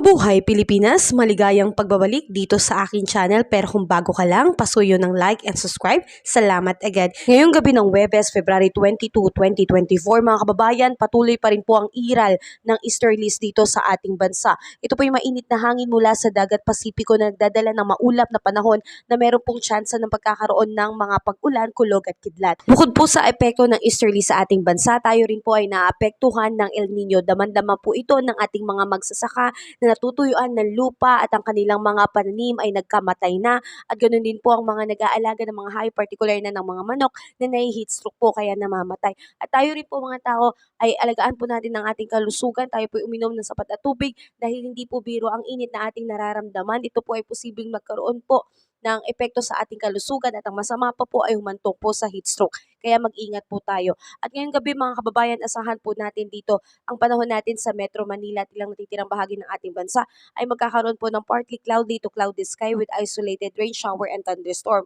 Mabuhay Pilipinas! Maligayang pagbabalik dito sa aking channel, pero kung bago ka lang, pasuyo ng like and subscribe. Salamat agad. Ngayong gabi ng Huwebes, February 22, 2024, mga kababayan, patuloy pa rin po ang iral ng easterlies dito sa ating bansa. Ito po yung mainit na hangin mula sa dagat Pasipiko na nagdadala ng maulap na panahon na meron pong tsansa ng pagkakaroon ng mga pag-ulan, kulog at kidlat. Bukod po sa epekto ng easterlies sa ating bansa, tayo rin po ay naapektuhan ng El Nino. Daman-dama po ito ng ating mga magsasaka na natutuyuan ng lupa at ang kanilang mga pananim ay nagkamatay na, at ganoon din po ang mga nag-aalaga ng mga hayop, particular na ng mga manok na nai-heat stroke po kaya namamatay. At tayo rin po mga tao ay alagaan po natin ang ating kalusugan, tayo po uminom ng sapat na tubig dahil hindi po biro ang init na ating nararamdaman. Ito po ay posibleng magkaroon po ng epekto sa ating kalusugan at ang masama pa po ay humantong po sa heat stroke. Kaya mag-ingat po tayo. At ngayong gabi mga kababayan, asahan po natin dito ang panahon natin sa Metro Manila at ilang natitirang bahagi ng ating bansa ay magkakaroon po ng partly cloudy to cloudy sky with isolated rain shower and thunderstorm.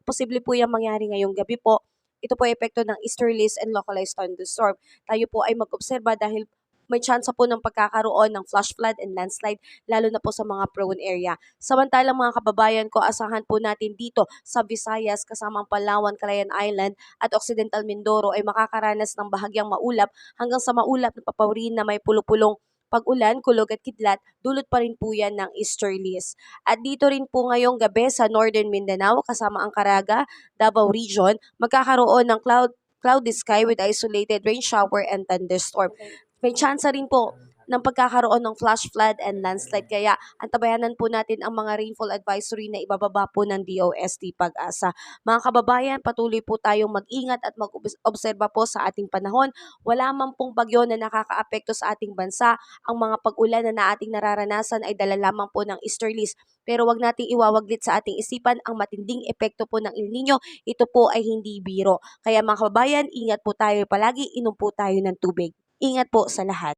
Posible po yung mangyari ngayong gabi po. Ito po ay epekto ng easterlies and localized thunderstorm. Tayo po ay mag-obserba dahil may tsansa po ng pagkakaroon ng flash flood and landslide, lalo na po sa mga prone area. Samantalang mga kababayan ko, asahan po natin dito sa Visayas kasama ang Palawan, Calayan Island at Occidental Mindoro ay makakaranas ng bahagyang maulap hanggang sa maulap na papawirin na may pulupulong pag-ulan, kulog at kidlat, dulot pa rin po yan ng easterlies. At dito rin po ngayong gabi sa Northern Mindanao kasama ang Caraga, Davao Region, magkakaroon ng cloudy sky with isolated rain shower and thunderstorm. May tsansa rin po ng pagkakaroon ng flash flood and landslide. Kaya antabayanan po natin ang mga rainfall advisory na ibababa po ng DOST Pag-asa. Mga kababayan, patuloy po tayong mag-ingat at mag-obserba po sa ating panahon. Wala man pong bagyo na nakakaapekto sa ating bansa. Ang mga pag-ulan na ating nararanasan ay dala lamang po ng easterlies. Pero wag nating iwawaglit sa ating isipan ang matinding epekto po ng El Nino. Ito po ay hindi biro. Kaya mga kababayan, ingat po tayo palagi, inom po tayo ng tubig. Ingat po sa lahat.